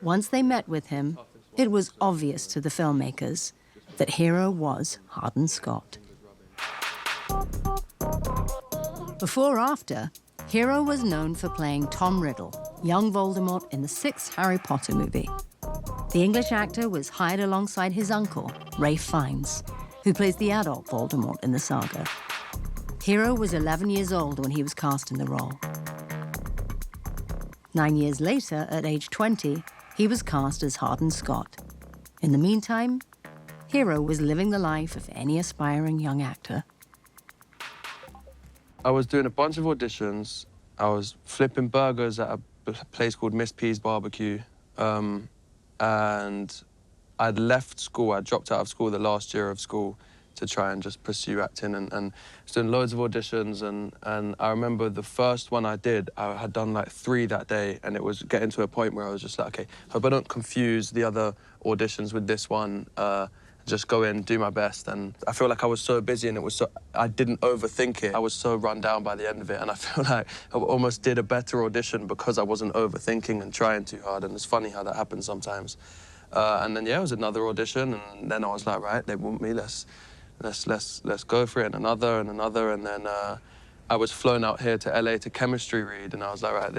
Once they met with him, it was obvious to the filmmakers that Hero was Hardin Scott. Before or after, Hero was known for playing Tom Riddle, young Voldemort in the 6th Harry Potter movie. The English actor was hired alongside his uncle, Ralph Fiennes, who plays the adult Voldemort in the saga. Hero was 11 years old when he was cast in the role. 9 years later, at age 20, he was cast as Hardin Scott. In the meantime, Hero was living the life of any aspiring young actor. I was doing a bunch of auditions. I was flipping burgers at a place called Miss P's Barbecue. And I'd left school. I dropped out of school the last year of school to try and just pursue acting, and was doing loads of auditions. And I remember the first one I did, I had done like 3 that day, and it was getting to a point where I was just like, okay, hope I don't confuse the other auditions with this one. Just go in, do my best. And I feel like I was so busy, and I didn't overthink it. I was so run down by the end of it, and I feel like I almost did a better audition because I wasn't overthinking and trying too hard. And it's funny how that happens sometimes. And then, yeah, it was another audition, and then I was like, right, they want me, let's go for it, and another, and then I was flown out here to LA to chemistry read, and I was like, right,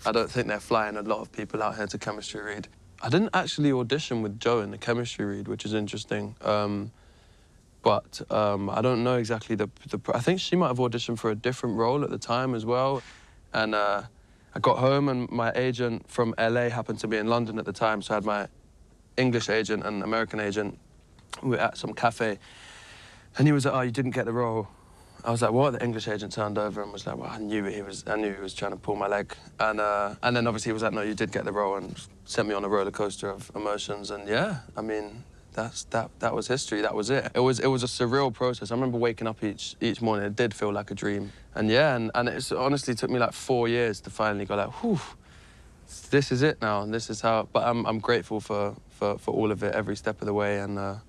I don't think they're flying a lot of people out here to chemistry read. I didn't actually audition with Jo in the chemistry read, which is interesting. But I don't know exactly I think she might have auditioned for a different role at the time as well. And I got home, and my agent from LA happened to be in London at the time, so I had my English agent and American agent. We were at some cafe, and he was like, oh, you didn't get the role. I was like, what? The English agent turned over and was like, well, I knew he was trying to pull my leg. And then obviously he was like, no, you did get the role, and sent me on a roller coaster of emotions. And yeah, I mean, that was history. That was it. It was a surreal process. I remember waking up each morning. It did feel like a dream. And yeah, and it honestly took me like 4 years to finally go like, whew, this is it now, and this is how. But I'm grateful for all of it, every step of the way. And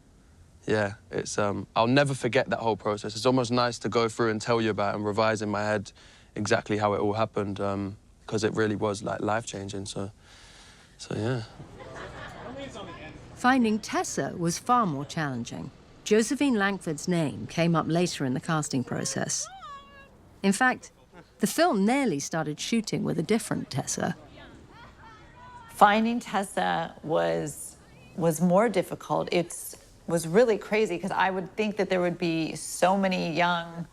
yeah, it's I'll never forget that whole process. It's almost nice to go through and tell you about and revise in my head exactly how it all happened, because it really was like life-changing. So yeah. Finding Tessa was far more challenging. Josephine Langford's name came up later in the casting process. In fact, the film nearly started shooting with a different Tessa. Finding Tessa was more difficult. It was really crazy, because I would think that there would be so many young,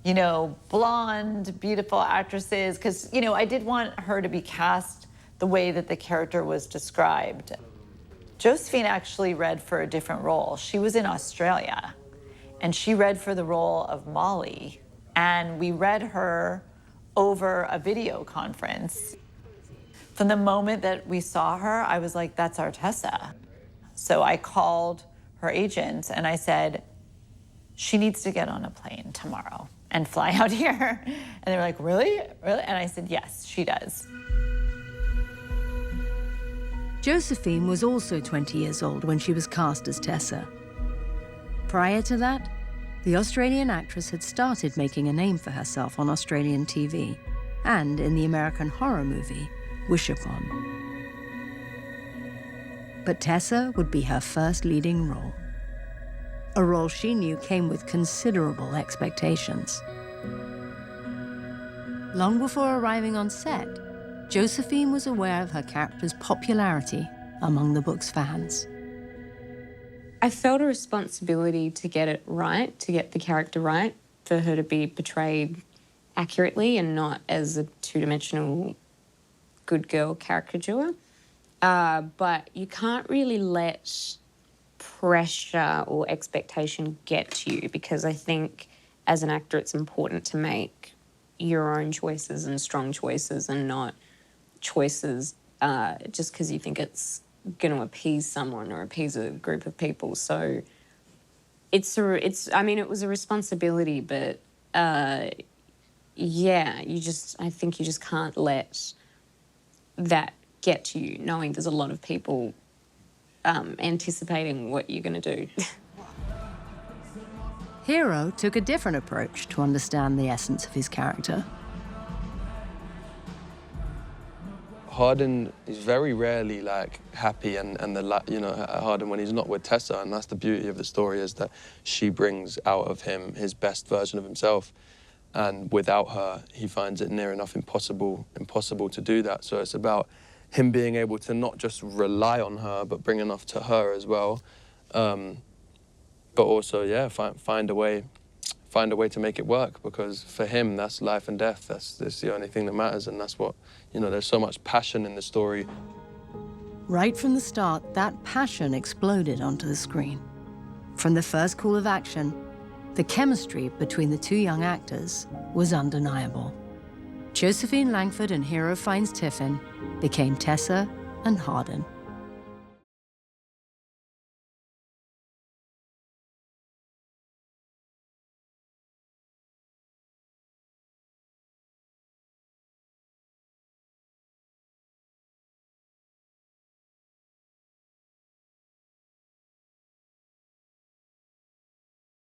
you know, blonde, beautiful actresses, because, you know, I did want her to be cast the way that the character was described. Josephine actually read for a different role. She was in Australia, and she read for the role of Molly, and we read her over a video conference. From the moment that we saw her, I was like, that's our Tessa. So I called her agent, and I said, she needs to get on a plane tomorrow and fly out here. And they were like, really? Really? And I said, yes, she does. Josephine was also 20 years old when she was cast as Tessa. Prior to that, the Australian actress had started making a name for herself on Australian TV and in the American horror movie Wish Upon. But Tessa would be her first leading role, a role she knew came with considerable expectations. Long before arriving on set, Josephine was aware of her character's popularity among the book's fans. I felt a responsibility to get it right, to get the character right, for her to be portrayed accurately and not as a two-dimensional good girl caricature. But you can't really let pressure or expectation get to you, because I think as an actor it's important to make your own choices and strong choices, and not choices just because you think it's going to appease someone or appease a group of people. So I mean, it was a responsibility, but yeah, I think you just can't let that get to you, knowing there's a lot of people anticipating what you're going to do. Hero took a different approach to understand the essence of his character. Hardin is very rarely like happy, and you know, Hardin when he's not with Tessa, and that's the beauty of the story, is that she brings out of him his best version of himself, and without her he finds it near enough impossible to do that. So it's about him being able to not just rely on her but bring enough to her as well, but also, yeah, find a way to make it work, because for him that's life and death. That's the only thing that matters, and that's what, you know, there's so much passion in the story. Right from the start, that passion exploded onto the screen. From the first call of action, the chemistry between the two young actors was undeniable. Josephine Langford and Hero Fiennes Tiffin became Tessa and Hardin.